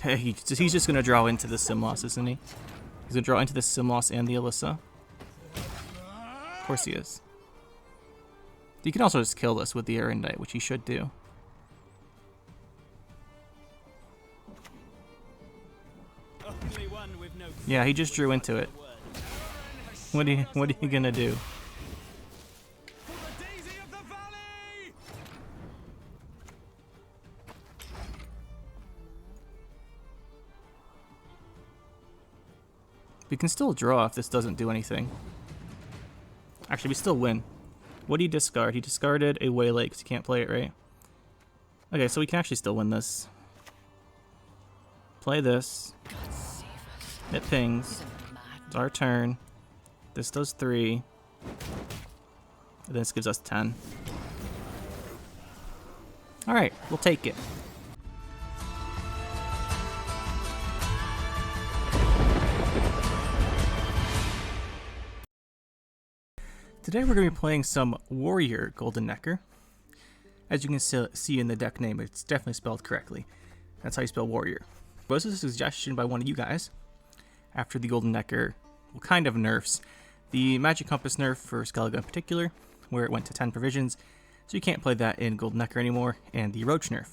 He's just going to draw into the Simloss, isn't he? He's going to draw into the Simloss and the Alyssa. Of course he is. He can also just kill this with the Erendite, which he should do. Yeah, he just drew into it. What are you gonna do? We can still draw if this doesn't do anything. Actually, we still win. What did he discard? He discarded a Waylay because he can't play it, right? Okay, so we can actually still win this. Play this. It pings. It's our turn. This does 3. And this gives us 10. Alright, we'll take it. Today we're going to be playing some Warrior Golden Nekker. As you can see in the deck name, it's definitely spelled correctly. That's how you spell Warrior. This is a suggestion by one of you guys after the Golden Nekker, well, kind of nerfs. The Magic Compass nerf for Skellige in particular, where it went to 10 provisions, so you can't play that in Golden Nekker anymore, and the Roach nerf.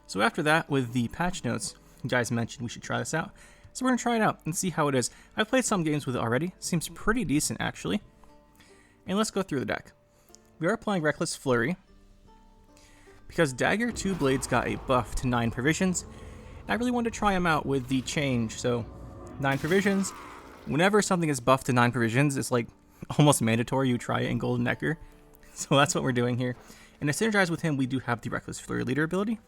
So after that, with the patch notes, you guys mentioned we should try this out. So we're going to try it out and see how it is. I've played some games with it already. Seems pretty decent, actually. And let's go through the deck. We are playing Reckless Flurry, because Dagger 2 Blades got a buff to 9 provisions. I really wanted to try them out with the change, so 9 provisions. Whenever something is buffed to 9 provisions, it's like almost mandatory you try it in Golden Nekker. So that's what we're doing here. And to synergize with him, we do have the Reckless Flurry leader ability.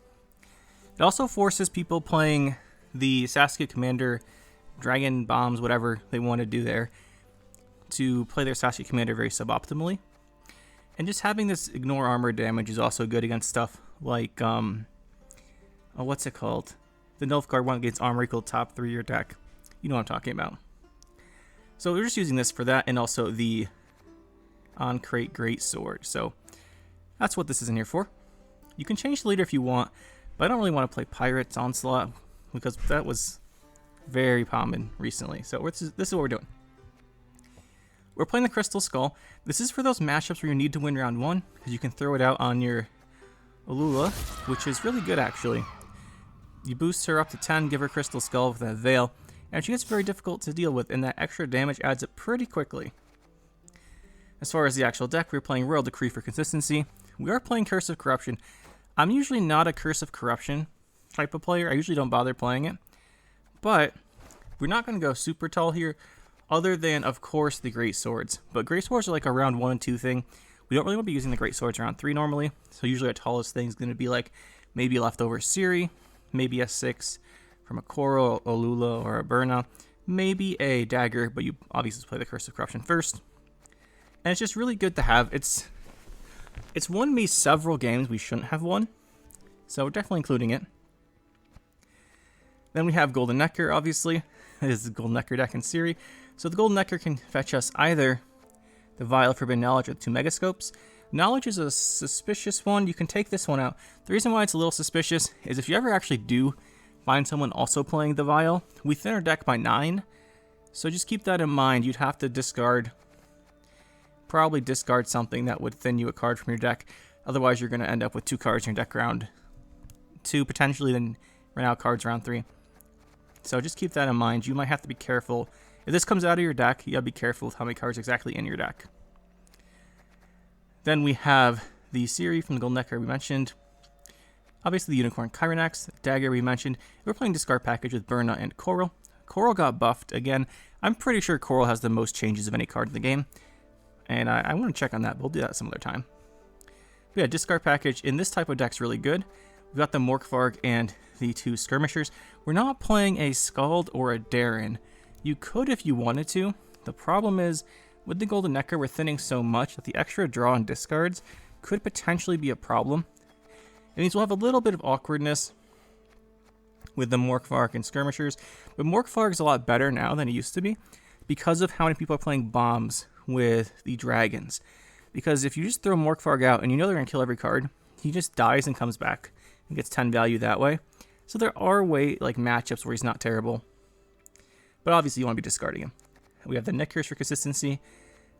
It also forces people playing the Saskia Commander, Dragon Bombs, whatever they want to do there, to play their Saskia Commander very suboptimally. And just having this ignore armor damage is also good against stuff like, what's it called? The Nilfgaard one against armor equal top 3 of your deck. You know what I'm talking about. So we're just using this for that, and also the on-crate Great Sword. So that's what this is in here for. You can change the leader if you want, but I don't really want to play Pirates Onslaught, because that was very common recently. So this is what we're doing. We're playing the Crystal Skull. This is for those matchups where you need to win round 1, because you can throw it out on your Alula, which is really good actually. You boost her up to 10, give her Crystal Skull with that Veil, and she gets very difficult to deal with, and that extra damage adds up pretty quickly. As far as the actual deck, we're playing Royal Decree for consistency. We are playing Curse of Corruption. I'm usually not a Curse of Corruption type of player. I usually don't bother playing it. But we're not going to go super tall here, other than, of course, the Great Swords. But Great Swords are like a round 1 and 2 thing. We don't really want to be using the Great Swords around 3 normally. So usually our tallest thing is going to be like maybe a leftover Ciri, maybe a 6 from a Coral, Alula, or a Berna, maybe a Dagger, but you obviously play the Curse of Corruption first. And it's just really good to have. It's won me several games we shouldn't have won, so we're definitely including it. Then we have Golden Nekker, obviously. This is the Golden Nekker deck in Ciri. So the Golden Nekker can fetch us either the Vial of Forbidden Knowledge or 2 Megascopes. Knowledge is a suspicious one. You can take this one out. The reason why it's a little suspicious is if you ever actually do find someone also playing the Vial, we thin our deck by 9. So just keep that in mind. You'd have to probably discard something that would thin you a card from your deck. Otherwise, you're going to end up with 2 cards in your deck round 2, potentially, then run out cards round 3. So just keep that in mind. You might have to be careful. If this comes out of your deck, you gotta be careful with how many cards exactly in your deck. Then we have the Ciri from the Golden Nekker we mentioned. Obviously the Unicorn Kyrenax, Dagger we mentioned. We're playing discard package with Berna and Coral. Coral got buffed again. I'm pretty sure Coral has the most changes of any card in the game. And I want to check on that, but we'll do that some other time. But yeah, discard package in this type of deck's really good. We've got the Morkvarg and the 2 Skirmishers. We're not playing a Skald or a Darren. You could if you wanted to. The problem is, with the Golden Nekker, we're thinning so much that the extra draw and discards could potentially be a problem. It means we'll have a little bit of awkwardness with the Morkvarg and Skirmishers, but Morkvarg is a lot better now than it used to be because of how many people are playing bombs with the dragons. Because if you just throw Morkvarg out and you know they're going to kill every card, he just dies and comes back and gets 10 value that way. So there are matchups where he's not terrible. But obviously you want to be discarding him. We have the Nekkers for consistency.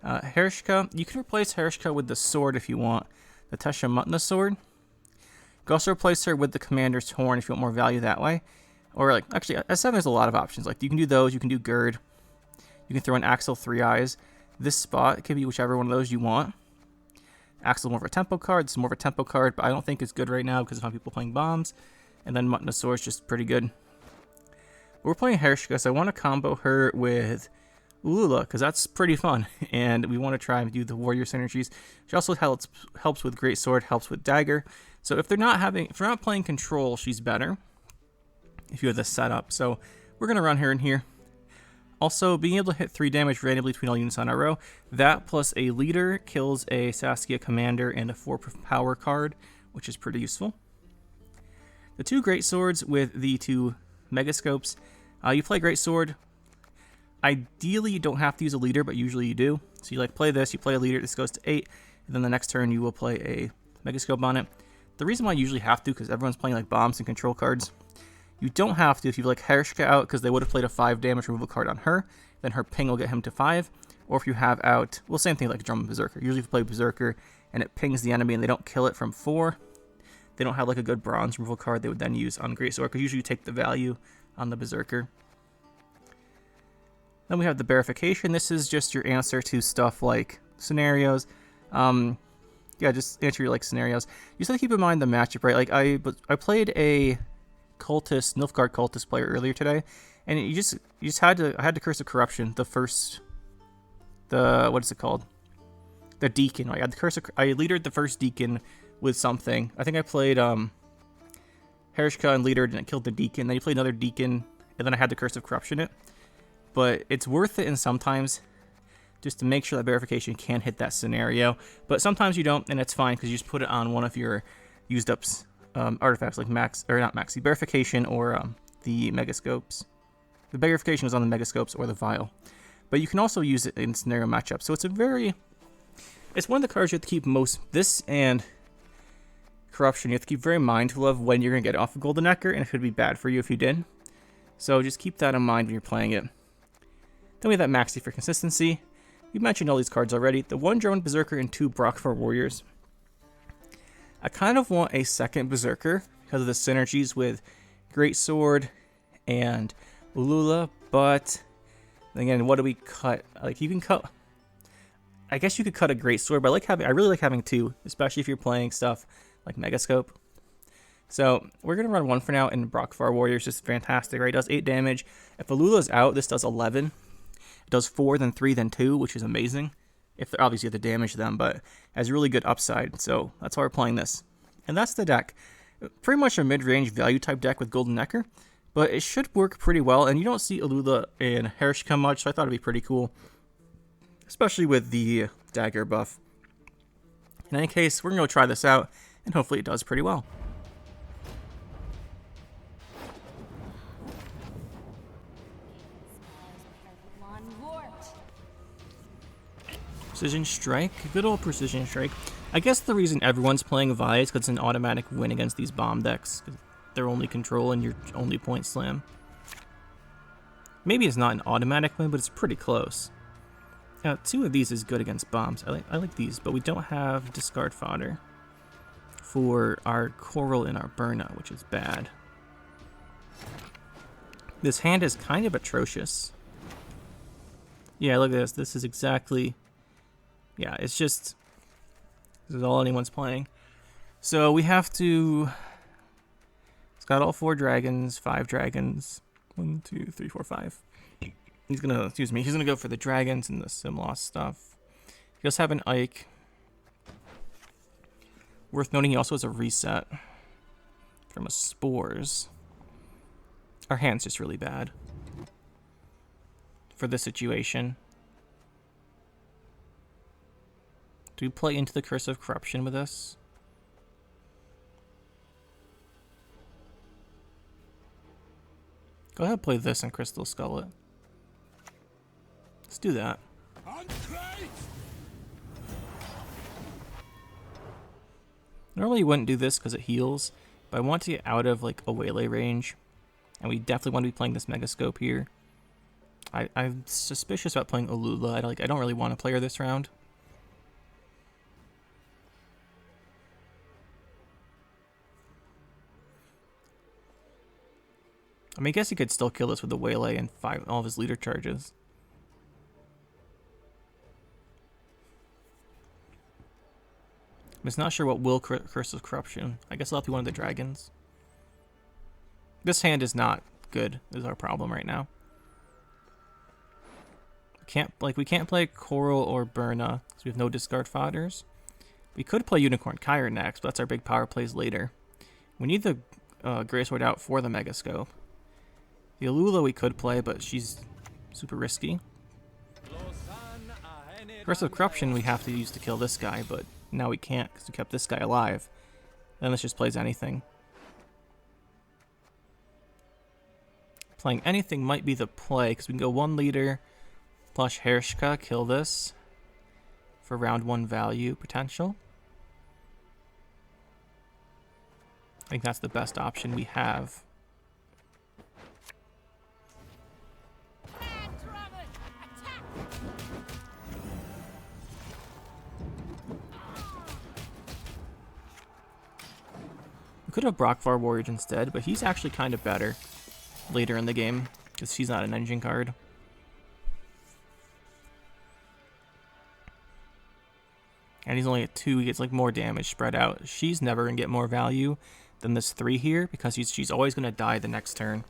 Hershka, you can replace Hershka with the sword if you want. The Tesha Mutna sword. You can also replace her with the Commander's Horn if you want more value that way. Or actually, at 7 there's a lot of options. You can do those, you can do Gird. You can throw in Axel 3 Eyes. This spot can be whichever one of those you want. Axel's more of a tempo card, this is more of a tempo card, but I don't think it's good right now because there's not people playing bombs. And then Mutna sword is just pretty good. We're playing Hershka, so I want to combo her with Ulula, because that's pretty fun, and we want to try and do the warrior synergies. She also helps with Great Sword, helps with Dagger. So if they're not playing control, she's better if you have this set up. So we're going to run her in here. Also, being able to hit 3 damage randomly between all units on a row, that plus a leader kills a Saskia commander and a 4 power card, which is pretty useful. The 2 Great Swords with the 2 Megascopes. You play Great Sword. Ideally, you don't have to use a leader, but usually you do. So you play this, you play a leader, this goes to 8, and then the next turn you will play a Megascope on it. The reason why you usually have to, because everyone's playing bombs and control cards. You don't have to if you Hershka out, because they would have played a 5 damage removal card on her, then her ping will get him to 5. Or if you have out, well, same thing like Drum and Berserker. Usually if you play Berserker and it pings the enemy and they don't kill it from 4, they don't have a good bronze removal card they would then use on Great Sword, because usually you take the value on the Berserker. Then we have the Verification. This is just your answer to stuff like scenarios. Yeah, just answer your scenarios. You just have to keep in mind the matchup, right? I played a cultist, Nilfgaard cultist player earlier today, and I had the Curse of Corruption, what is it called? The Deacon. I had the I leadered the first Deacon with something. I think I played Hershka and leadered and it killed the Deacon. Then you played another Deacon, and then I had the Curse of Corruption it. But it's worth it, and sometimes just to make sure that Verification can hit that scenario. But sometimes you don't, and it's fine because you just put it on one of your used up artifacts like the Verification or the Megascopes. The Verification was on the Megascopes or the Vial. But you can also use it in scenario matchups. So it's one of the cards you have to keep most. This and Corruption, you have to keep very mindful of when you're going to get off of Golden Nekker, and it could be bad for you if you did. So just keep that in mind when you're playing it. Then we have that Maxi for consistency. We mentioned all these cards already. The 1 Drone Berserker and 2 Brockfar Warriors. I kind of want a second Berserker because of the synergies with Great Sword and Ulula, but again, what do we cut? You can cut. I guess you could cut a Great Sword, but I really like having 2, especially if you're playing stuff like Megascope. So we're gonna run 1 for now, and Brockfar Warrior is just fantastic, right? It does 8 damage. If Ulula's out, this does 11. It does 4, then 3, then 2, which is amazing. If they're obviously have to damage them, but has really good upside. So that's why we're playing this. And that's the deck. Pretty much a mid-range value type deck with Golden Nekker, but it should work pretty well. And you don't see Ulula and Hershka much, so I thought it'd be pretty cool, especially with the Dagger buff. In any case, we're gonna go try this out, and hopefully it does pretty well. Precision Strike, good old Precision Strike. I guess the reason everyone's playing Vi is because it's an automatic win against these bomb decks. They're only control and you're only point slam. Maybe it's not an automatic win, but it's pretty close. Now, 2 of these is good against bombs. I like these, but we don't have discard fodder for our Coral and our Burna, which is bad. This hand is kind of atrocious. Yeah, look at this. This is exactly... Yeah, it's just... This is all anyone's playing. So we have to... It's got all 4 dragons, 5 dragons. 1, 2, 3, 4, 5. He's gonna go for the dragons and the Simloss stuff. He does have an Ike. Worth noting, he also has a reset from a Spores. Our hand's just really bad for this situation. Do we play into the Curse of Corruption with this? Go ahead and play this and Crystal Skull it. Let's do that. Normally you wouldn't do this because it heals, But I want to get out of like a Waylay range. And we definitely want to be playing this Megascope here. I'm suspicious about playing Alula. I don't really want to play her this round. I mean, I guess he could still kill us with the Waylay and all of his leader charges. I'm just not sure what will Curse of Corruption. I guess I'll have to be one of the dragons. This hand is not good, is our problem right now. We can't play Coral or Burna, because we have no discard fodders. We could play Unicorn Kyre next, but that's our big power plays later. We need the Greysword out for the Megascope. The Alula we could play, but she's super risky. Curse of Corruption we have to use to kill this guy, but now we can't because we kept this guy alive. Then this just plays anything. Playing anything might be the play, because we can go 1 leader, plus Hershka, kill this for round 1 value potential. I think that's the best option we have. We could have Brockvar Warrior instead, but he's actually kind of better later in the game, because she's not an engine card. And he's only at 2, he gets like more damage spread out. She's never going to get more value than this 3 here, because she's always going to die the next turn.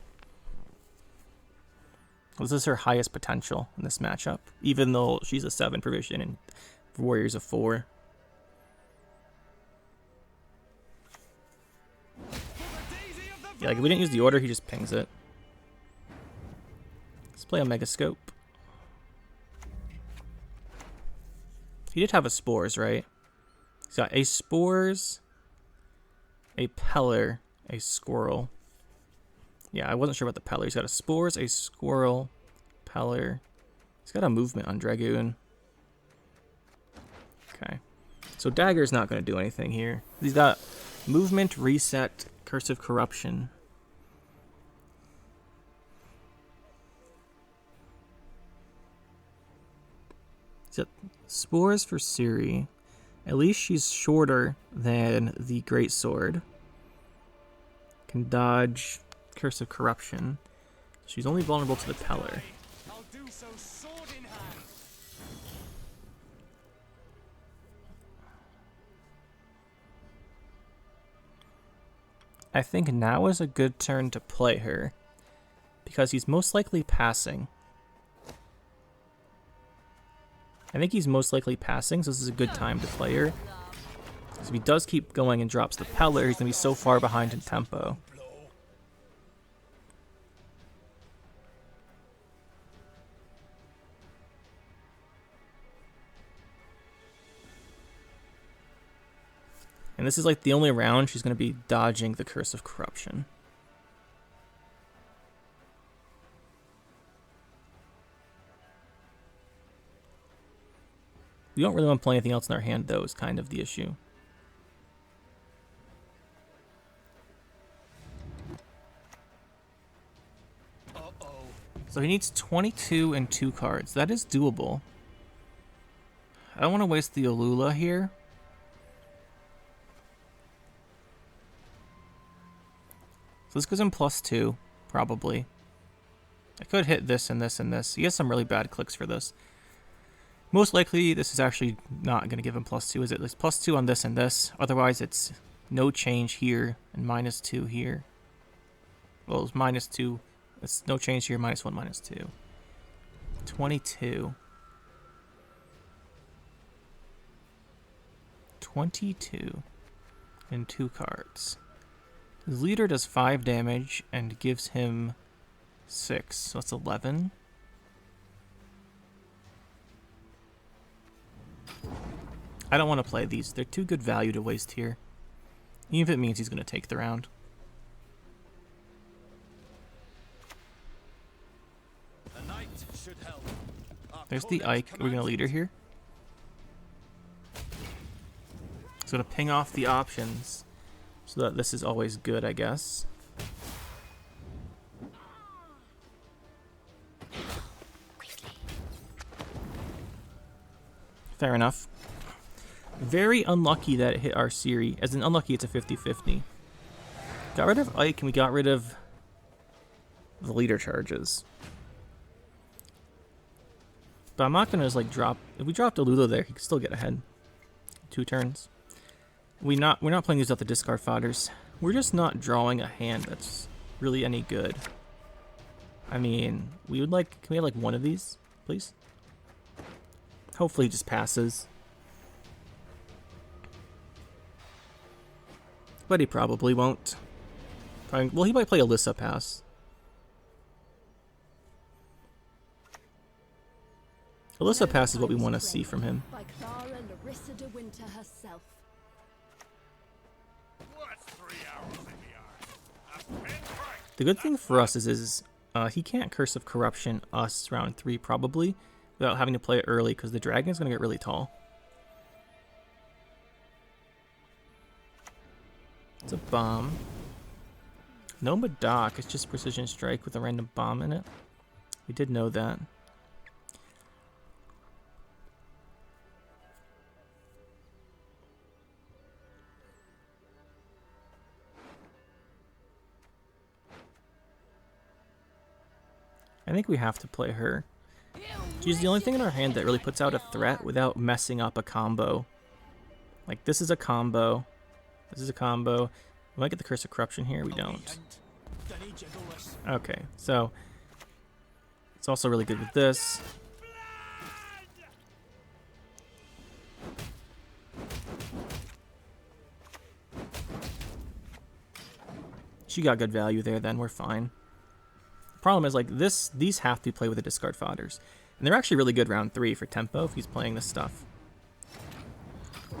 This is her highest potential in this matchup, even though she's a 7 provision and Warrior's a 4. Yeah, like if we didn't use the order, he just pings it. Let's play a Megascope. He did have a Spores, right? He's got a Spores, a Peller, a Squirrel. Yeah, I wasn't sure about the Peller. He's got a Spores, a Squirrel, Peller. He's got a movement on Dragoon. Okay. So Dagger's not going to do anything here. He's got movement, reset, Curse of Corruption. He's got Spores for Siri. At least she's shorter than the Greatsword. Can dodge Curse of Corruption. She's only vulnerable to the Peller. I think now is a good turn to play her, because he's most likely passing. I think he's most likely passing, so this is a good time to play her. So if he does keep going and drops the Peller, he's going to be so far behind in tempo. And this is like the only round she's going to be dodging the Curse of Corruption. We don't really want to play anything else in our hand, though, is kind of the issue. So he needs 22 and 2 cards. That is doable. I don't want to waste the Alula here. So this gives him +2, probably. I could hit this and this and this. He has some really bad clicks for this. Most likely, this is actually not going to give him +2, is it? There's +2 on this and this. Otherwise, it's no change here and -2 here. Well, it's -2. It's no change here, -1, -2. 22. 22 and 2 cards. His leader does 5 damage and gives him 6, so that's 11. I don't want to play these. They're too good value to waste here. Even if it means he's going to take the round. There's the Ike. Are we going to leader here? He's going to ping off the options. So that this is always good, I guess. Fair enough. Very unlucky that it hit our Siri. As in, unlucky it's a 50-50. Got rid of Ike and we got rid of the leader charges. But I'm not going to just like drop... If we drop Delulu there, he can still get ahead. 2 turns. We're not playing these out the discard fodders. We're just not drawing a hand that's really any good. I mean, we would like... Can we have like one of these, please? Hopefully he just passes. But he probably won't. Well, he might play Alyssa pass. Alyssa pass is what we want to see from him. The good thing for us is he can't Curse of Corruption us round 3 probably without having to play it early because the dragon is going to get really tall. It's a bomb. No Madoc, it's just Precision Strike with a random bomb in it. We did know that. I think we have to play her. She's the only thing in our hand that really puts out a threat without messing up a combo. Like, this is a combo. This is a combo. We might get the Curse of Corruption here. We don't. Okay, so it's also really good with this. She got good value there then. We're fine. Problem is, like, these have to play with the discard fodders. And they're actually really good round 3 for tempo if he's playing this stuff.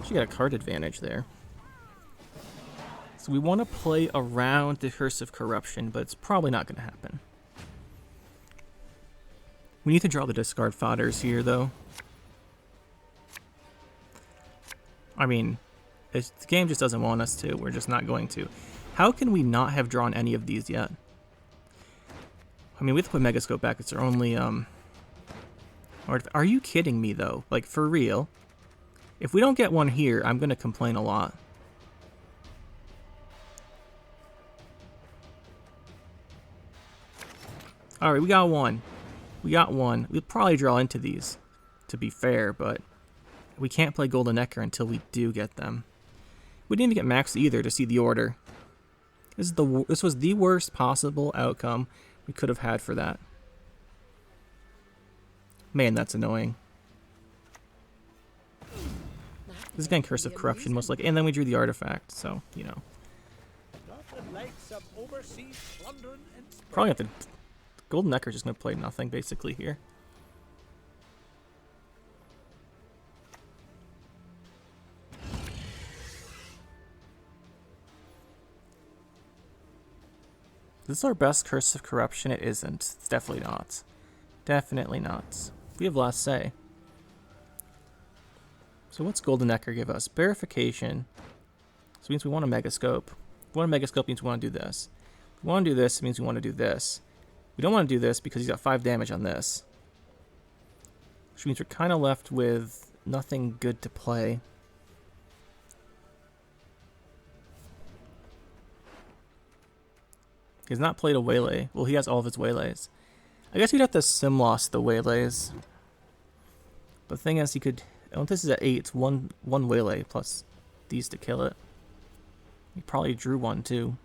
She got a card advantage there. So we want to play around the Curse of Corruption, but it's probably not going to happen. We need to draw the discard fodders here, though. I mean, the game just doesn't want us to. We're just not going to. How can we not have drawn any of these yet? I mean, we have to put Megascope back. It's our only, Are you kidding me, though? Like, for real? If we don't get one here, I'm going to complain a lot. Alright, we got one. We got one. We'll probably draw into these, to be fair, but we can't play Golden Nekker until we do get them. We didn't even get Max either to see the order. This was the worst possible outcome we could have had for that. Man, that's annoying. This is getting Curse of Corruption most likely, and then we drew the artifact, so, you know. Probably have to... Golden Nekker is just going to play nothing, basically, here. Is this our best Curse of Corruption? It isn't. It's definitely not. Definitely not. We have last say. So what's Golden Nekker give us? Verification. So it means we want a Megascope. If we want a Megascope, means we want to do this. If we want to do this, it means we want to do this. We don't want to do this because he's got 5 damage on this. Which means we're kind of left with nothing good to play. He's not played a Waylay. Well, he has all of his Waylays. I guess we'd have to Simloss the Waylays. But the thing is, he could... Oh, this is at 8. It's one Waylay plus these to kill it. He probably drew one, too.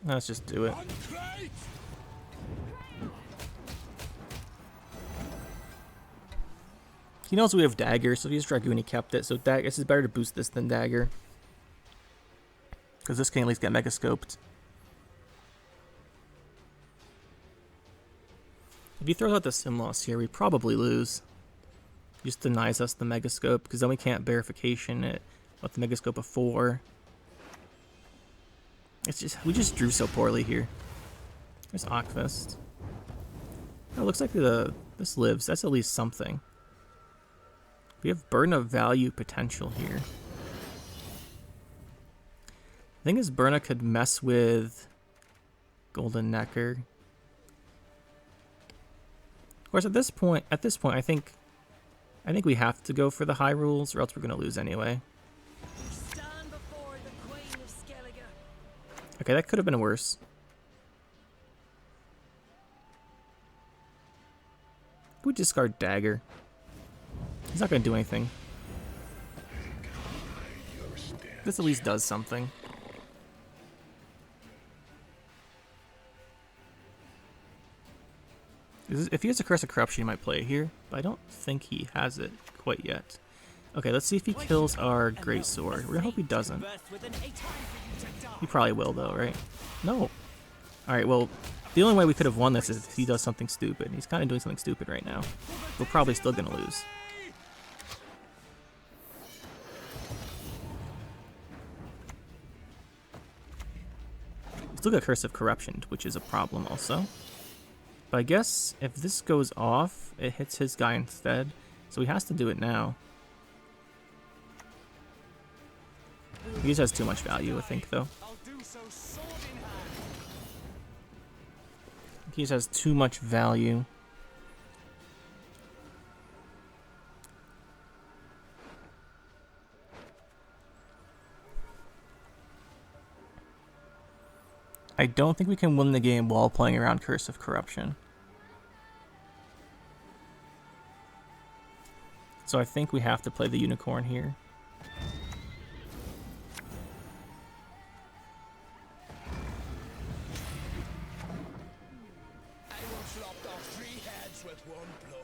Let's just do it. He knows we have Dagger, so if he has Dragoon, he kept it. So I guess it's better to boost this than Dagger. Because this can at least get Megascoped. If he throws out the Simloss here, we probably lose. He just denies us the Megascope, because then we can't Verification it with the Megascope before. It's just, we just drew so poorly here. There's Akvist. Oh, it looks like this lives. That's at least something. We have burn of value potential here. The thing is, Burna could mess with Golden Nekker. Of course, at this point, I think we have to go for the high rules, or else we're gonna lose anyway. Stand before the Queen of Skellige. Okay, that could have been worse. We discard Dagger. He's not gonna do anything. This at least does something. If he has a Curse of Corruption, he might play it here, but I don't think he has it quite yet. Okay, let's see if he kills our Greatsword. We're gonna hope he doesn't. He probably will, though, right? No. Alright, well, the only way we could have won this is if he does something stupid. He's kind of doing something stupid right now. We're probably still gonna lose. Still got Curse of Corruption, which is a problem also. But I guess if this goes off, it hits his guy instead. So he has to do it now. He just has too much value, I think, though. He just has too much value. I don't think we can win the game while playing around Curse of Corruption. So I think we have to play the Unicorn here. I will lop off 3 heads with 1 blow.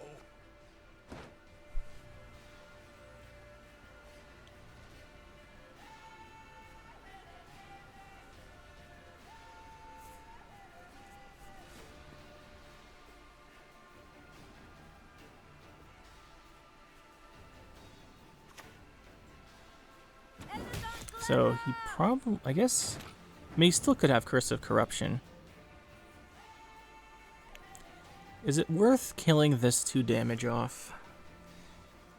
So he probably, I guess, I mean, he still could have Curse of Corruption. Is it worth killing this 2 damage off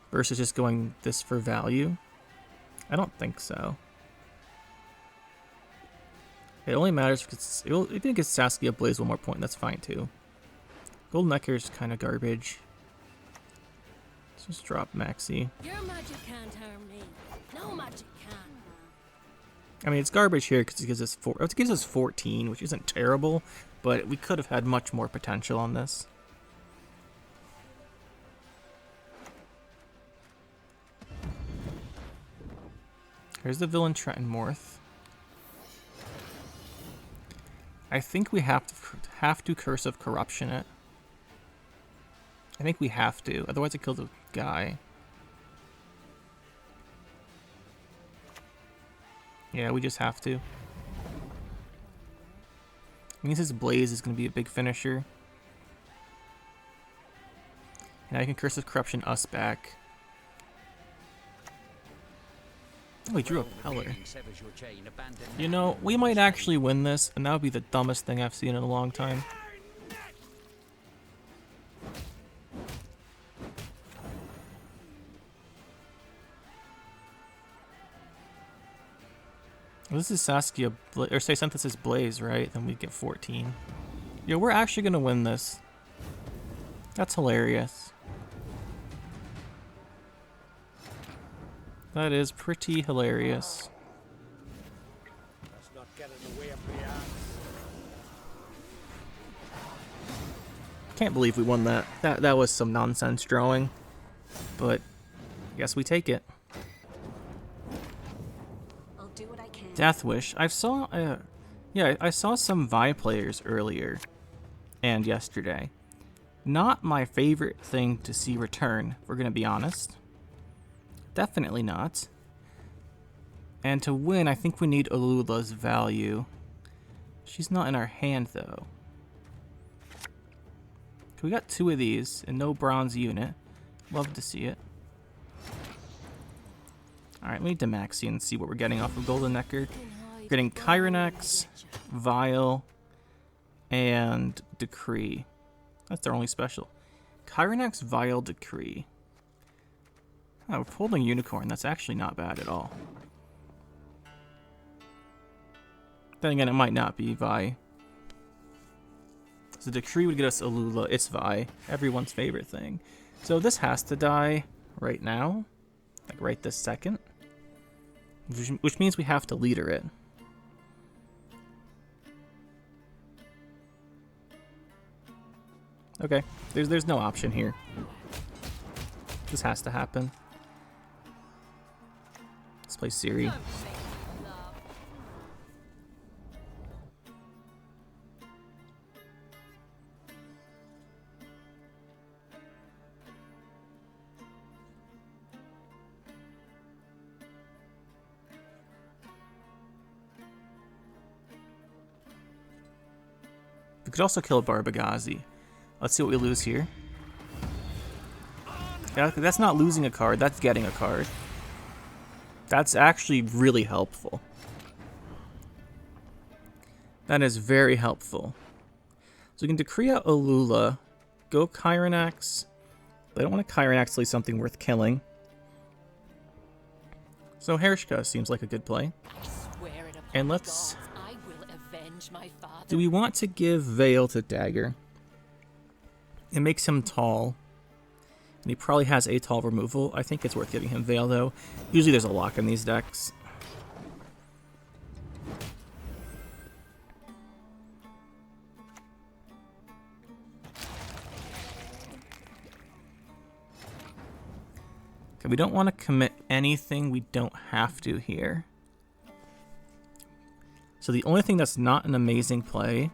versus just going this for value? I don't think so. It only matters if it's, if it gives Saskia Blaze 1 more point, that's fine too. Golden Nekker is kind of garbage. Let's just drop Maxi. Your magic can't harm me. No magic can. I mean, it's garbage here because it gives us 14, which isn't terrible, but we could have had much more potential on this. Here's the villain Trenton Morth. I think we have to Curse of Corruption it. I think we have to, otherwise it kills a guy. Yeah, we just have to. Means his Blaze is going to be a big finisher. And I can Curse of Corruption us back. Oh, he drew a Peller. You know, we might actually win this, and that would be the dumbest thing I've seen in a long time. Well, this is Saskia, or say Synthesis Blaze, right? Then we get 14. Yo, we're actually gonna win this. That's hilarious. That is pretty hilarious. Let's not get in the way of the axe. Can't believe we won that. That was some nonsense drawing, but I guess we take it. I'll do what I can. Death Wish. I saw some Vi players earlier and yesterday. Not my favorite thing to see return, if we're gonna be honest. Definitely not. And to win, I think we need Alula's value. She's not in our hand, though. We got 2 of these and no bronze unit. Love to see it. Alright, we need to Maxi and see what we're getting off of Golden Nekker. We're getting Kyrenex, Vile, and Decree. That's their only special. Kyronak's Vile Decree. Oh, we're holding Unicorn. That's actually not bad at all. Then again, it might not be Vi. So Decree would get us Alula. It's Vi. Everyone's favorite thing. So this has to die right now. Like right this second. Which means we have to leader it. Okay, there's no option here. This has to happen. Let's play Siri. We could also kill Barbagazi. Let's see what we lose here. Yeah, that's not losing a card, that's getting a card. That's actually really helpful. That is very helpful. So we can decree out Alula, go Kyronax. But I don't want to Kyronax till something worth killing. So Herishka seems like a good play. And let's... Do we want to give Veil to Dagger? It makes him tall. And he probably has a tall removal. I think it's worth giving him Veil, though. Usually there's a lock in these decks. Okay, we don't want to commit anything we don't have to here. So the only thing that's not an amazing play,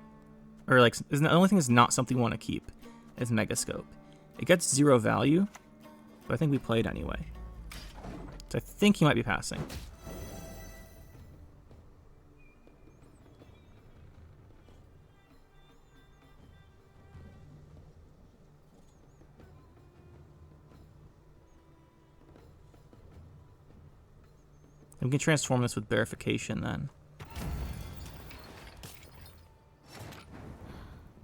or like, the only thing that's not something we want to keep, is Megascope. It gets 0 value, but I think we play it anyway. So I think he might be passing. And we can transform this with Verification then.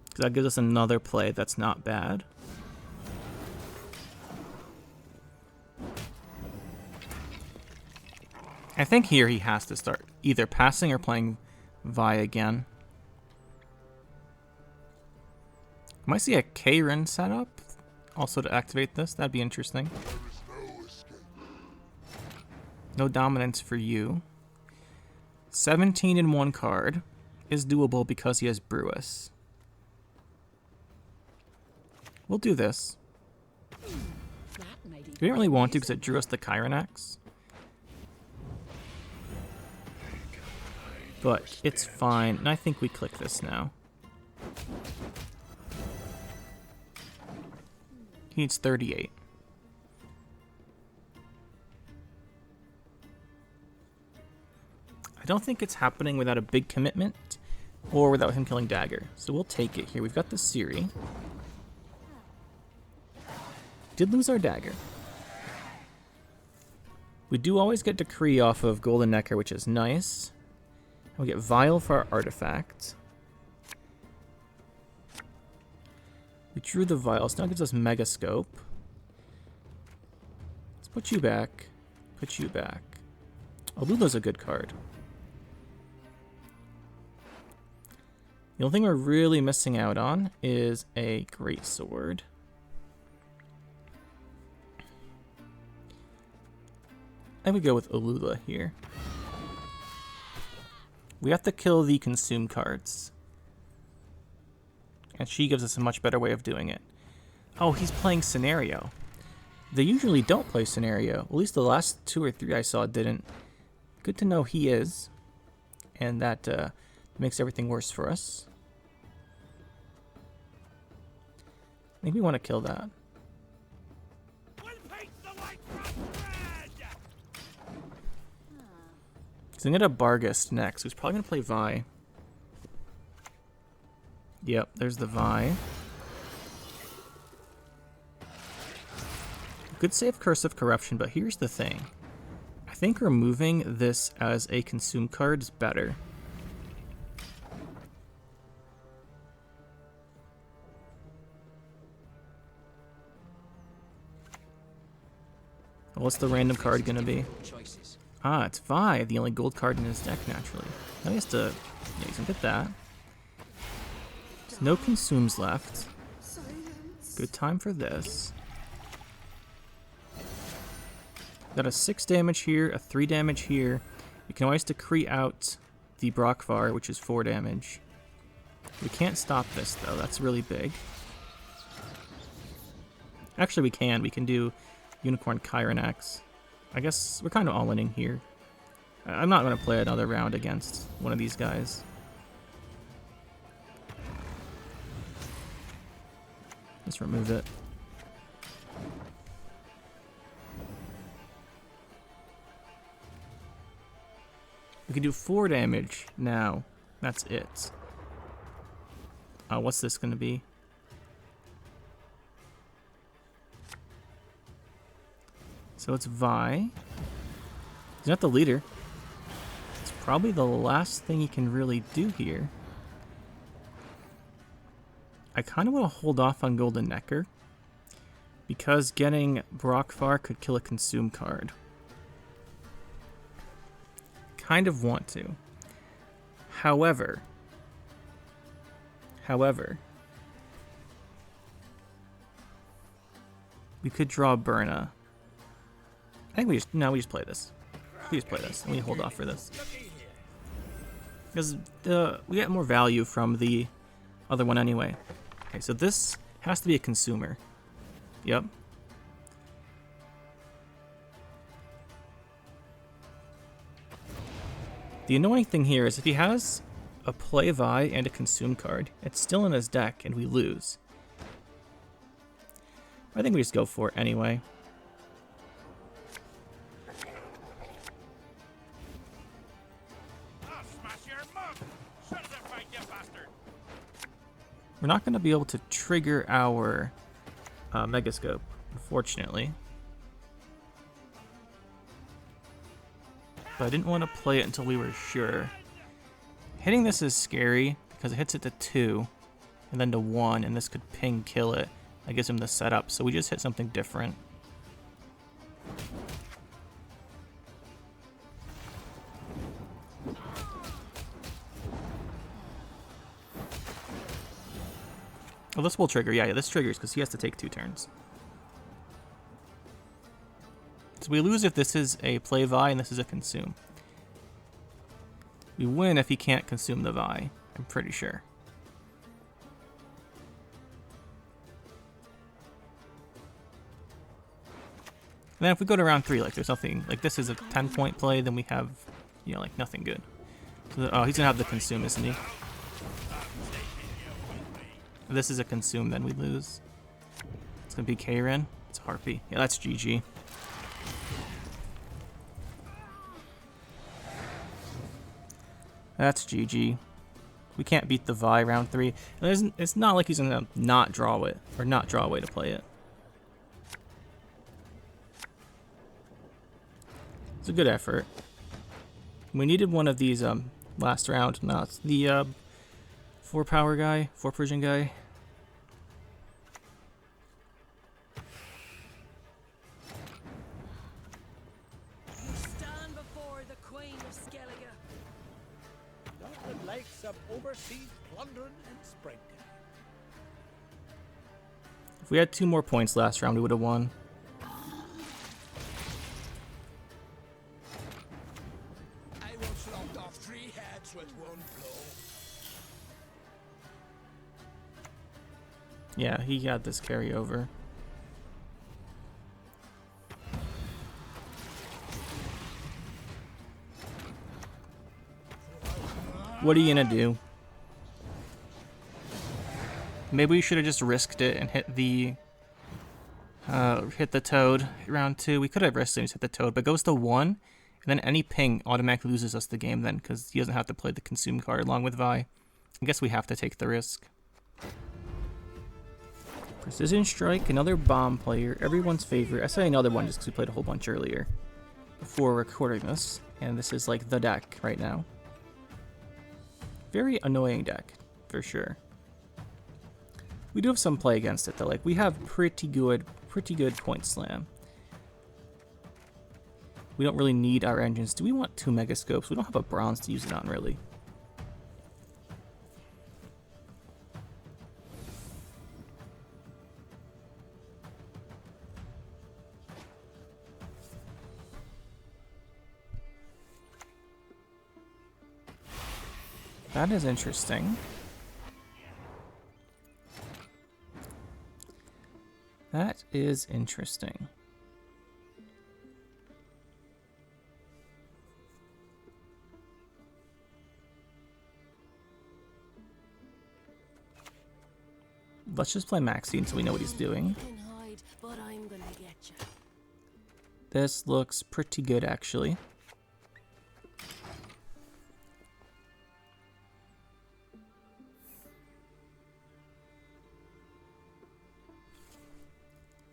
Because that gives us another play that's not bad. I think here he has to start either passing or playing Vi again. Might see a Karen setup also to activate this. That'd be interesting. No dominance for you. 17 in one card is doable because he has Brewis. We'll do this. We didn't really want to because it drew us the Kyronax. But it's fine, and I think we click this now. He needs 38. I don't think it's happening without a big commitment or without him killing Dagger. So we'll take it here. We've got the Siri. Did lose our Dagger. We do always get Decree off of Golden Nekker, which is nice. And we get Vile for our artifact. We drew the Vile, so now it gives us Megascope. Let's put you back. Put you back. Alula's a good card. The only thing we're really missing out on is a Greatsword. I would go with Alula here. We have to kill the consume cards. And she gives us a much better way of doing it. Oh, he's playing Scenario. They usually don't play Scenario. At least the last 2 or 3 I saw didn't. Good to know he is. And that makes everything worse for us. I think we want to kill that. So I'm going to Barghest next, who's probably going to play Vi. Yep, there's the Vi. Good save Curse of Corruption, but here's the thing. I think removing this as a consume card is better. What's the random card gonna be? Ah, it's Vi, the only gold card in his deck, naturally. Now he has to... Yeah, he's gonna get that. There's no consumes left. Good time for this. Got a 6 damage here, a 3 damage here. We can always decree out the Brockvar, which is 4 damage. We can't stop this, though. That's really big. Actually, we can. We can do Unicorn Chiron Axe. I guess we're kind of all-inning here. I'm not going to play another round against one of these guys. Let's remove it. We can do 4 damage now. That's it. What's this going to be? So it's Vi. He's not the leader. It's probably the last thing he can really do here. I kind of want to hold off on Golden Nekker, because getting Brockvar could kill a consume card. Kind of want to. However, we could draw Burna. I think we just play this. We just play this, and we hold off for this. Because we get more value from the other one anyway. Okay, so this has to be a consumer. Yep. The annoying thing here is if he has a play Vi and a consume card, it's still in his deck and we lose. I think we just go for it anyway. We're not going to be able to trigger our Megascope, unfortunately. But I didn't want to play it until we were sure. Hitting this is scary because it hits it to 2 and then to 1, and this could ping kill it. That gives him the setup, so we just hit something different. Oh, this will trigger. Yeah, this triggers because he has to take 2 turns. So we lose if this is a play Vi and this is a consume. We win if he can't consume the Vi, I'm pretty sure. And then if we go to round 3, like there's nothing, like this is a 10-point play, then we have, you know, like nothing good. So, oh, he's gonna have the consume, isn't he? If this is a consume, then we lose. It's gonna be Karen. It's Harpy. Yeah, that's GG. That's GG. We can't beat the Vi round 3. And it's not like he's gonna not draw it, or not draw a way to play it. It's a good effort. We needed one of these last round. No, it's the 4 power guy, 4 Persian guy. Stand before the Queen of Skellige. Not the likes of overseas plundering and spring. If we had 2 more points last round, we would have won. I once lopped off 3 heads with 1 blow. Yeah, he had this carryover. What are you gonna do? Maybe we should have just risked it and hit the toad round 2. We could have risked it and just hit the toad, but it goes to 1, and then any ping automatically loses us the game then, because he doesn't have to play the consume card along with Vi. I guess we have to take the risk. Precision Strike, another bomb player, everyone's favorite. I say another one just because we played a whole bunch earlier before recording this, and this is like the deck right now. Very annoying deck, for sure. We do have some play against it though. Like we have pretty good point slam. We don't really need our engines. Do we want 2 megascopes? We don't have a bronze to use it on, really. That is interesting. That is interesting. Let's just play Maxine so we know what he's doing. You can hide, but I'm gonna get you. This looks pretty good, actually.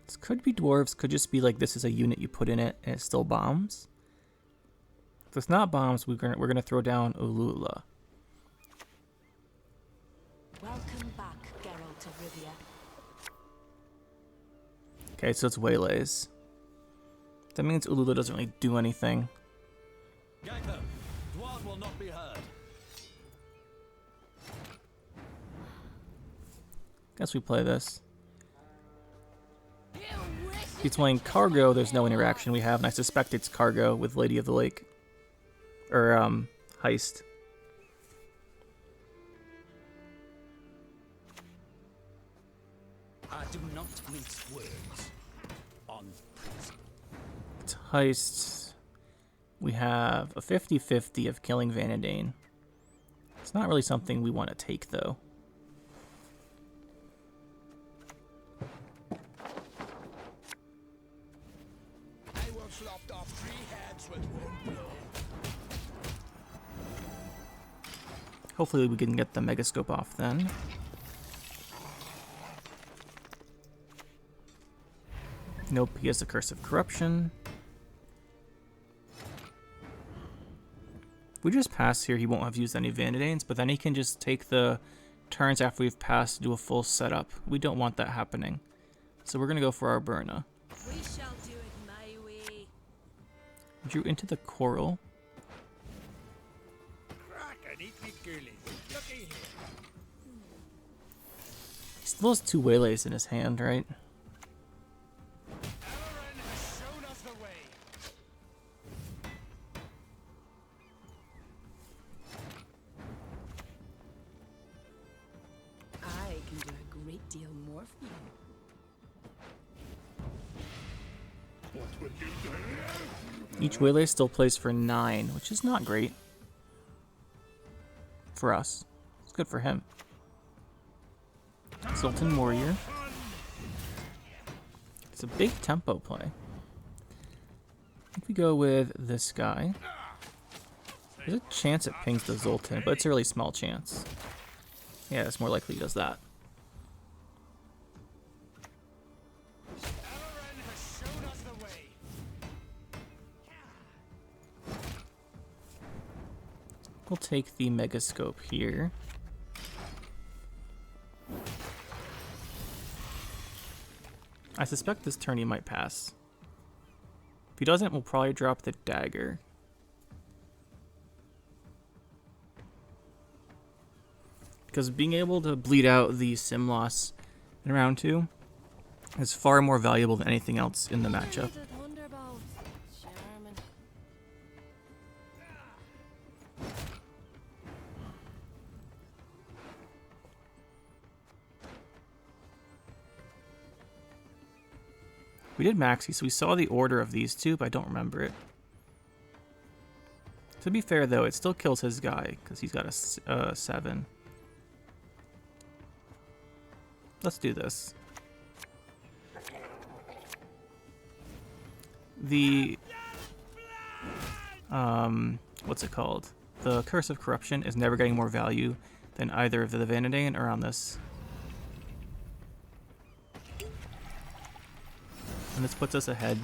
This could be dwarves, could just be like this is a unit you put in it and it still bombs. If it's not bombs, we're gonna throw down Ulula. Welcome back, Geralt of Rivia. Okay, so it's Waylays. That means Ulula doesn't really do anything. Nekker, dwarf will not be heard. Guess we play this. If he's playing cargo, there's no interaction we have, and I suspect it's cargo with Lady of the Lake. Or, heist. I do not mince words on principle. It's heist. We have a 50-50 of killing Vanadane. It's not really something we want to take, though. I will slop off 3 heads with one blow. Hopefully we can get the megascope off then. Nope, he has the Curse of Corruption. If we just pass here, he won't have used any Vanadanes, but then he can just take the turns after we've passed to do a full setup. We don't want that happening. So we're going to go for our Burna. We shall do it my way. Drew into the Coral. Crack and eat me girly. Looky here. He still has 2 Waylays in his hand, right? Elren has shown us the way. I can do a great deal more for you. Each Waylay still plays for 9, which is not great. For us. It's good for him. Sultan Warrior. It's a big tempo play. I think we go with this guy. There's a chance it pings the Zoltan, but it's a really small chance. Yeah, it's more likely he does that. Elren has shown us the way. We'll take the megascope here. I suspect this turn he might pass. If he doesn't, we'll probably drop the dagger. Because being able to bleed out the sim loss in round 2 is far more valuable than anything else in the matchup. The Thunderbolt. Charmin. We did Maxi, so we saw the order of these two, but I don't remember it. To be fair, though, it still kills his guy, because he's got a 7. Let's do this. The... what's it called? The Curse of Corruption is never getting more value than either of the Vanadane or on this. And this puts us ahead.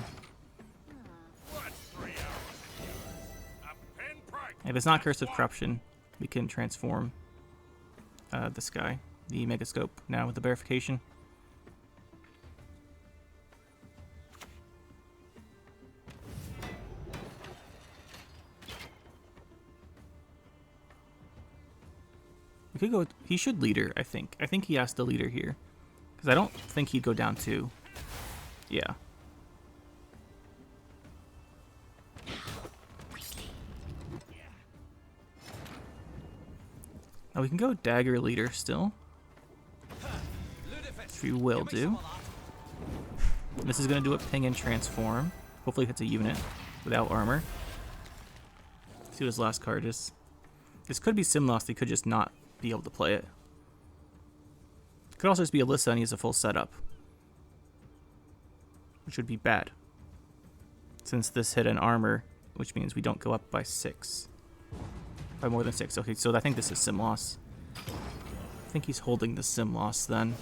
If it's not Curse of Corruption, we can transform this guy, the Megascope, now with the verification. We could go. He should leader, I think. I think he has to leader here. Because I don't think he'd go down 2. Yeah. Now we can go Dagger leader still. Which we will do. This is going to do a ping and transform. Hopefully it hits a unit without armor. Let's see what his last card is. This could be Simlost. He could just not be able to play it. Could also just be Alyssa and he has a full setup. Which would be bad. Since this hit an armor, which means we don't go up by 6. By more than 6. Okay, so I think this is Simloss. I think he's holding the Simloss then.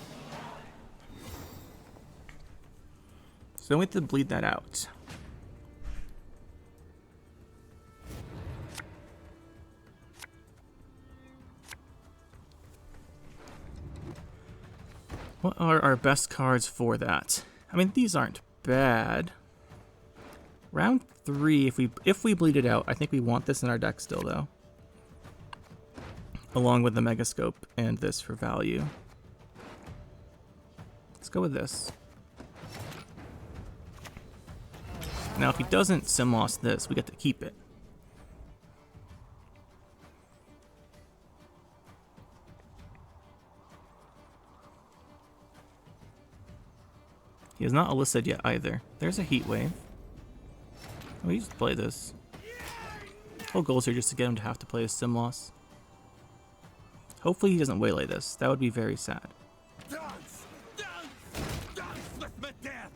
So then we have to bleed that out. What are our best cards for that? I mean, these aren't bad. Round 3, if we bleed it out, I think we want this in our deck still, though. Along with the Megascope and this for value. Let's go with this. Now, if he doesn't Simloss this, we get to keep it. He has not elicited yet either. There's a Heat Wave. We just play this. Whole goal is here just to get him to have to play his Simloss. Hopefully he doesn't waylay this. That would be very sad. Dance! Dance! Dance with me, death!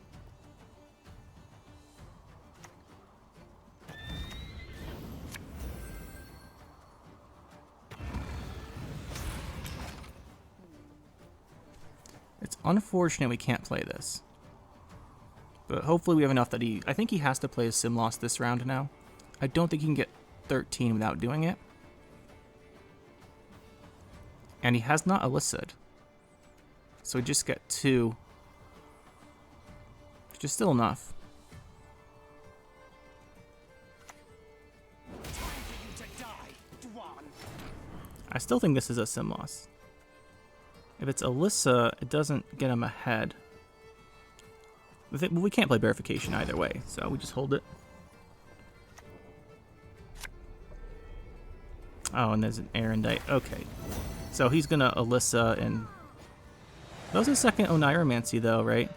It's unfortunate we can't play this. But hopefully we have enough that I think he has to play his Simloss this round now. I don't think he can get 13 without doing it. And he has not elicited. So we just get 2. Which is still enough. I still think this is a Simloss. If it's Alyssa, it doesn't get him ahead. We can't play Verification either way, so we just hold it. Oh, and there's an Erendite. Okay. So he's gonna Alyssa and... That was his second Oniromancy though, right?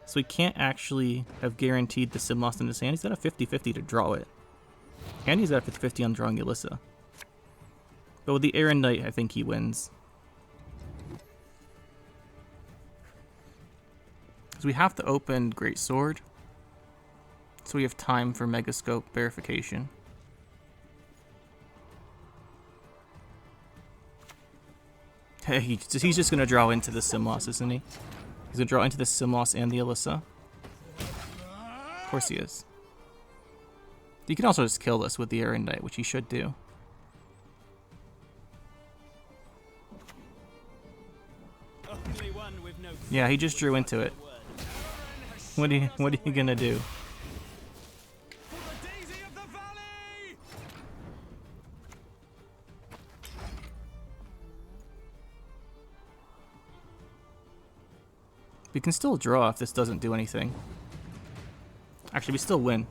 So he can't actually have guaranteed the Simloss in his hand. He's got a 50-50 to draw it. And he's got a 50-50 on drawing Alyssa. But with the Erendite, I think he wins. So we have to open Great Sword. So we have time for Megascope Verification. Hey, he's just going to draw into the Simloss, isn't he? He's going to draw into the Simloss and the Alyssa. Of course he is. You can also just kill this with the Erendite, which he should do. Yeah, he just drew into it. What are you gonna do? We can still draw if this doesn't do anything. Actually, we still win.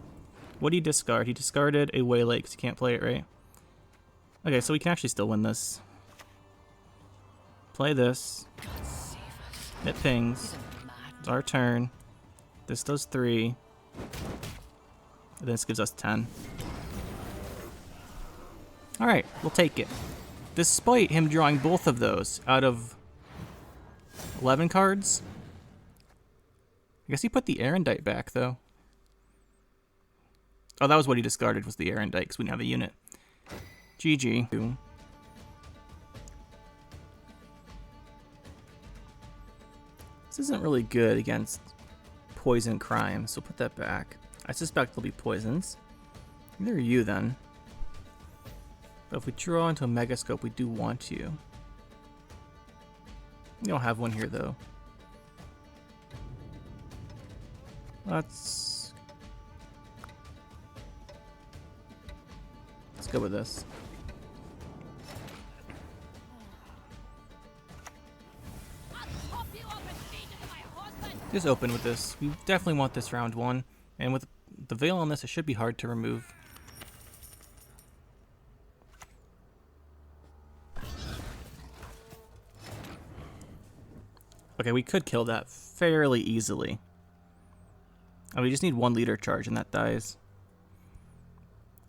What did he discard? He discarded a Waylay because he can't play it, right? Okay, so we can actually still win this. Play this. It pings. It's our turn. This does 3. And this gives us 10. Alright, we'll take it. Despite him drawing both of those out of 11 cards. I guess he put the Erendite back, though. Oh, that was what he discarded, was the Erendite, because we didn't have a unit. GG. This isn't really good against poison crime, so put that back. I suspect there'll be poisons. Neither are you, then. But if we draw into a Megascope, we do want you. We don't have one here, though. Let's go with this. Just open with this. We definitely want this round 1. And with the veil on this, it should be hard to remove. Okay, we could kill that fairly easily. Oh, we just need 1 leader charge and that dies.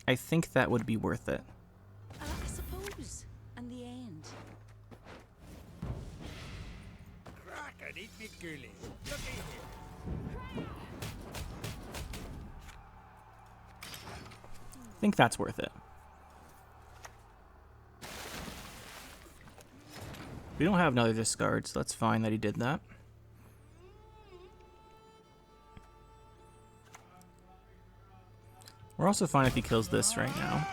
I think that would be worth it. I suppose. And the end. Crack and eat me ghoulies. Looky here. I think that's worth it. We don't have another discard, so that's fine that he did that. We're also fine if he kills this right now.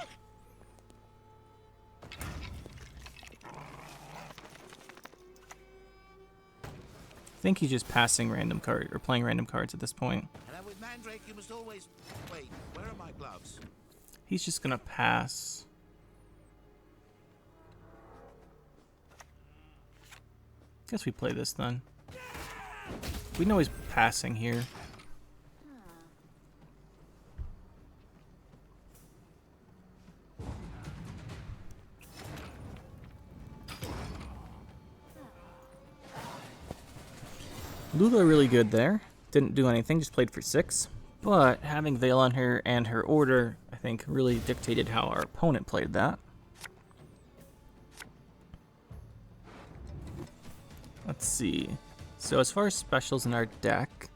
I think he's just passing random card or playing random cards at this point. And with Mandrake, you must always wait. Where are my gloves? He's just gonna pass. Guess we play this then. We know he's passing here. Lula really good there. Didn't do anything, just played for 6. But having Veil on her and her order, I think, really dictated how our opponent played that. Let's see. So as far as specials in our deck,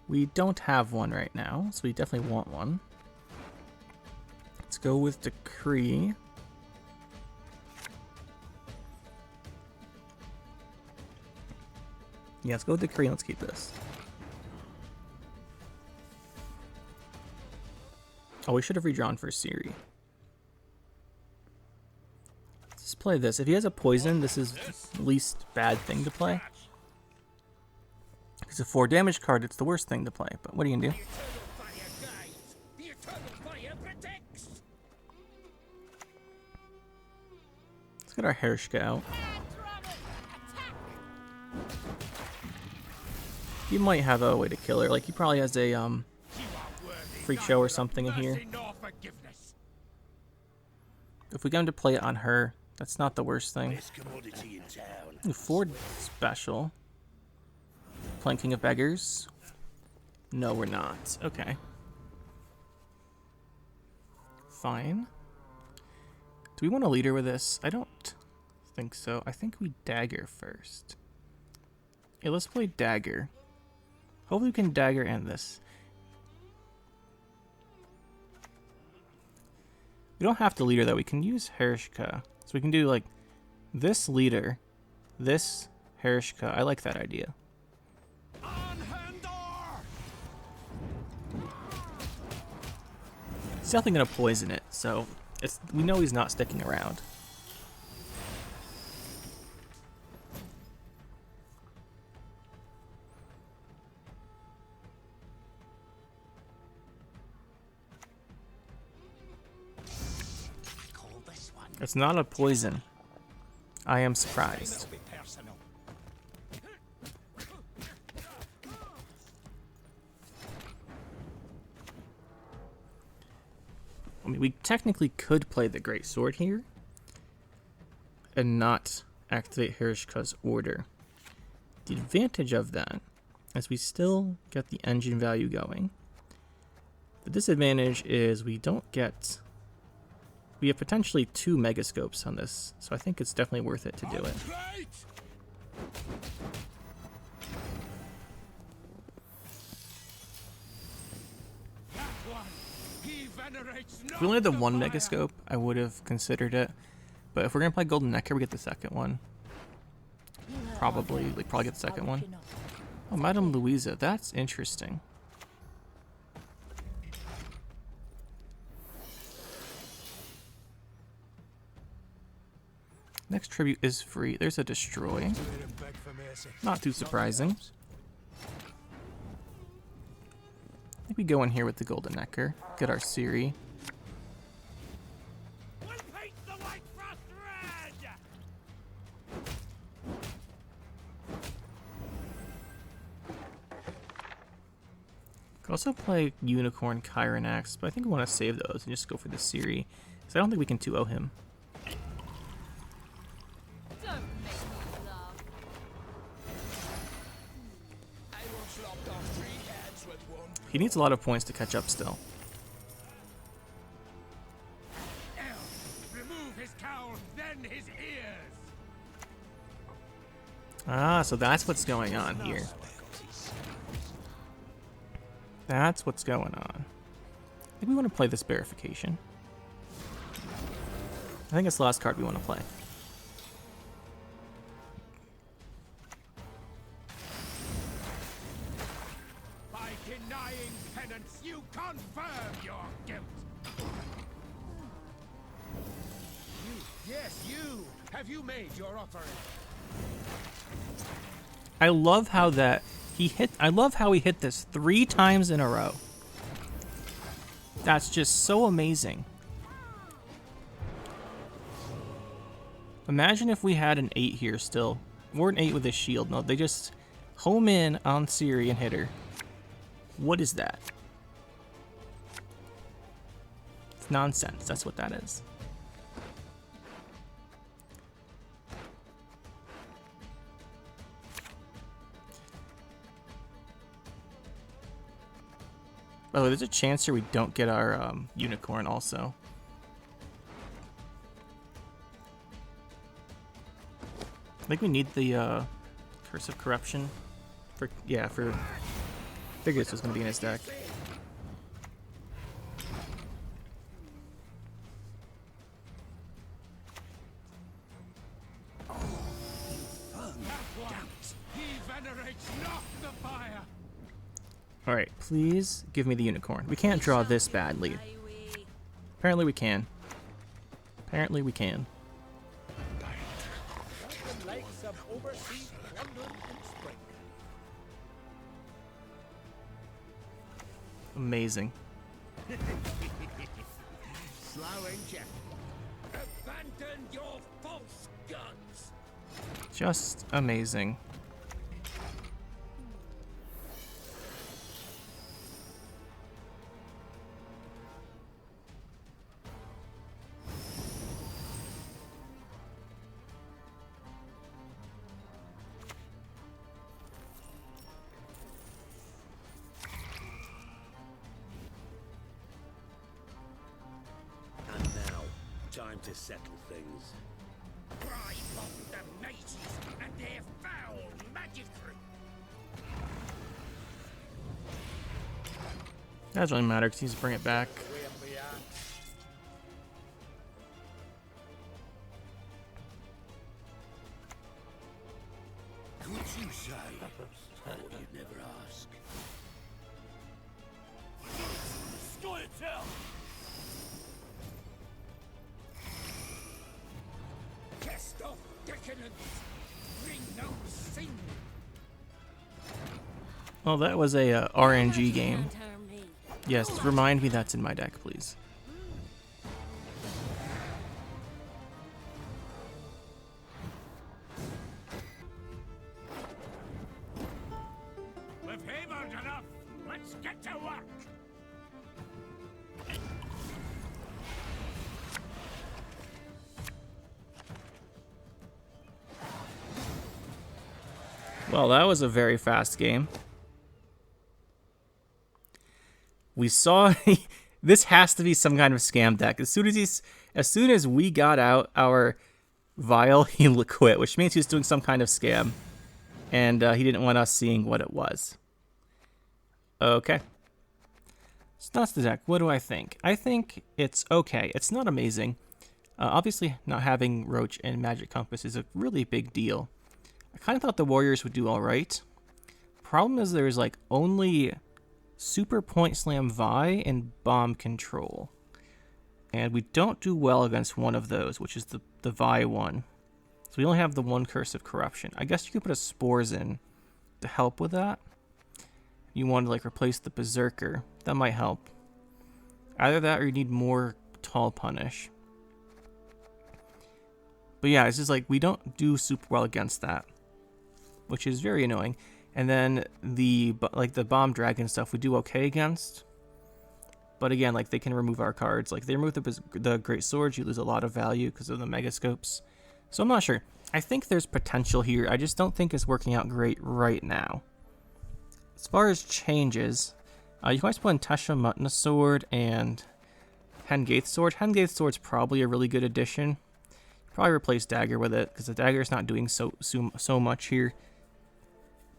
we don't have one right now, so we definitely want one. Let's go with Decree. Yeah, let's go with Decree and let's keep this. Oh, we should have redrawn for Siri. Let's play this. If he has a poison, this is the least bad thing to play. If it's a 4 damage card, it's the worst thing to play, but what are you gonna do? The eternal fire protects. Let's get our Hershka out. He might have a way to kill her. Like, he probably has a freak show or something in here. If we get him to play it on her, that's not the worst thing. Ooh, 4 special. Playing King of Beggars. No, we're not. Okay. Fine. Do we want a leader with this? I don't think so. I think we dagger first. Yeah, let's play dagger. Hopefully we can dagger end this. We don't have to leader though. We can use Hershka. So we can do like this leader, this Hershka. I like that idea. He's definitely gonna poison it, so we know he's not sticking around. It's not a poison. I am surprised. I mean, we technically could play the Great Sword here and not activate Hershka's order. The advantage of that is we still get the engine value going. The disadvantage is we don't get... We have potentially 2 megascopes on this, so I think it's definitely worth it to do it. If we only had the 1 megascope, I would have considered it. But if we're gonna play Golden Nekker, we get the second one. Probably get the second one. Oh, Madame Louisa, that's interesting. Next tribute is free. There's a destroy. Not too surprising. I think we go in here with the Golden Nekker. Get our Siri. also play Unicorn, Kyronax, but I think we want to save those and just go for the Siri. Because I don't think we can 2-0 him. Don't make me laugh. I once lopped off 3 heads with one. He needs a lot of points to catch up still. Now, remove his cowl, then his ears. Ah, so that's what's going on here. That's what's going on. I think we want to play this Verification. I think it's the last card we want to play. By denying penance, you confirm your guilt. Yes, you. Have you made your offering? I love how that I love how he hit this 3 times in a row. That's just so amazing. Imagine if we had an 8 here still. Or an 8 with a shield. No, they just home in on Siri and hit her. What is that? It's nonsense. That's what that is. Oh, there's a chance here we don't get our unicorn also. I think we need the Curse of Corruption. For figured this was going to be in his deck. He venerates not the fire. Alright, please give me the unicorn. We can't draw this badly. Apparently we can. Apparently we can. Nothing like some overseas plundering in spring. Amazing. Slow and gentle. Abandon your false gods. Just amazing. And now, time to settle things. Bribe off the mages and their foul magicry. That doesn't really matter because he needs to bring it back. Way up the axe. Could you say? Oh, you'd never ask. Scoia'tael! Cast off decadence. Bring no sin. Well, that was a RNG game. Yes, remind me that's in my deck, please. We've hammered enough. Let's get to work. Well, that was a very fast game. We saw this has to be some kind of scam deck. As soon as we got out our vial, he quit, which means he was doing some kind of scam, and he didn't want us seeing what it was. Okay, so that's the deck. What do I think? I think it's okay. It's not amazing. Obviously, not having Roach and Magic Compass is a really big deal. I kind of thought the Warriors would do all right. Problem is there's like only Super Point Slam Vi and Bomb Control. And we don't do well against one of those, which is the Vi one. So we only have the one Curse of Corruption. I guess you could put a Spores in to help with that. You want to like replace the Berserker. That might help. Either that or you need more Tall Punish. But yeah, it's just like we don't do super well against that, which is very annoying. And then the bomb dragon stuff we do okay against. But again, like they can remove our cards. Like they remove the great swords, you lose a lot of value because of the megascopes. So I'm not sure. I think there's potential here. I just don't think it's working out great right now. As far as changes, you can always put in Tesha Mutna Sword and Hengaith Sword. Hengaith Sword's probably a really good addition. Probably replace Dagger with it because the Dagger's not doing so much here.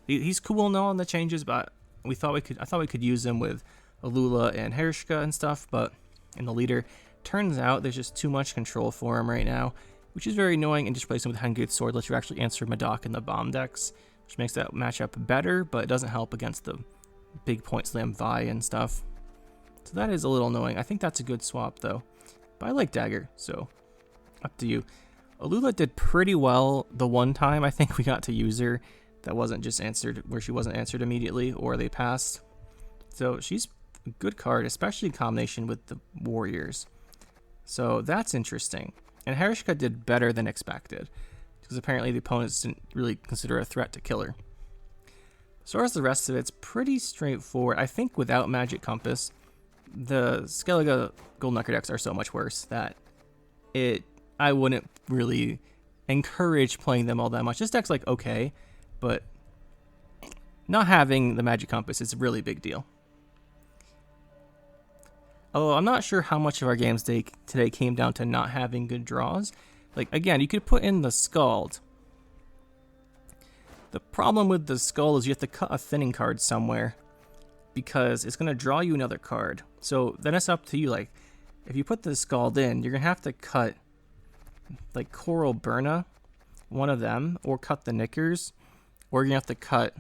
He's cool and all in the changes, but I thought we could use him with Alula and Herishka and stuff, but in the leader, turns out there's just too much control for him right now, which is very annoying, and just replacing him with Hengaith Sword lets you actually answer Madoc in the bomb decks, which makes that matchup better, but it doesn't help against the big point slam Vi and stuff. So that is a little annoying. I think that's a good swap though, but I like Dagger, so up to you. Alula did pretty well the one time I think we got to use her that wasn't just answered, where she wasn't answered immediately or they passed. So she's a good card, especially in combination with the Warriors. So that's interesting. And Herishka did better than expected, because apparently the opponents didn't really consider a threat to kill her. As far as the rest of it, it's pretty straightforward. I think without Magic Compass, the Skellige Gold Nekker decks are so much worse that I wouldn't really encourage playing them all that much. This deck's like okay, but not having the Magic Compass is a really big deal. Although I'm not sure how much of our games today came down to not having good draws. Like, again, you could put in the Scald. The problem with the Skull is you have to cut a thinning card somewhere, because it's going to draw you another card. So then it's up to you. Like, if you put the Scald in, you're going to have to cut, like, Coral Burna, one of them, or cut the Knickers, or you're going to have to cut,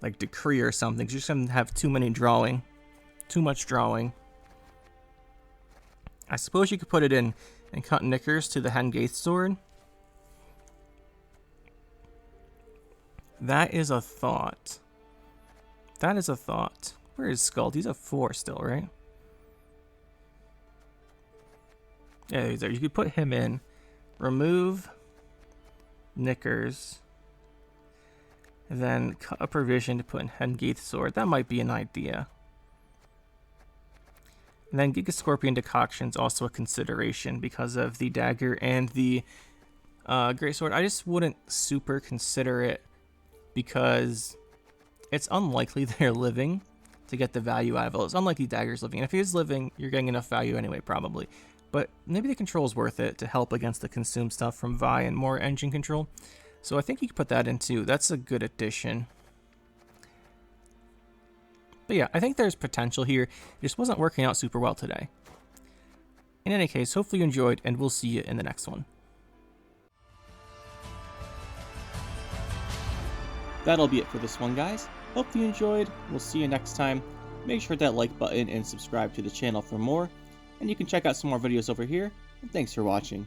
like, Decree or something, 'cause you're just going to have too much drawing. I suppose you could put it in and cut Knickers to the Hengaith Sword. That is a thought. Where is Skuld? He's a 4 still, right? Yeah, he's there. You could put him in. Remove Knickers. And then cut a provision to put in Hengaith Sword. That might be an idea. And then Giga Scorpion Decoction is also a consideration because of the Dagger and the Great Sword. I just wouldn't super consider it because it's unlikely they're living to get the value out of it. It's unlikely Dagger's living. And if he is living, you're getting enough value anyway, probably. But maybe the control is worth it to help against the consume stuff from Vi and more engine control. So I think you could put that in too. That's a good addition. But yeah, I think there's potential here. It just wasn't working out super well today. In any case, hopefully you enjoyed, and we'll see you in the next one. That'll be it for this one, guys. Hope you enjoyed. We'll see you next time. Make sure to hit that like button and subscribe to the channel for more. And you can check out some more videos over here. And thanks for watching.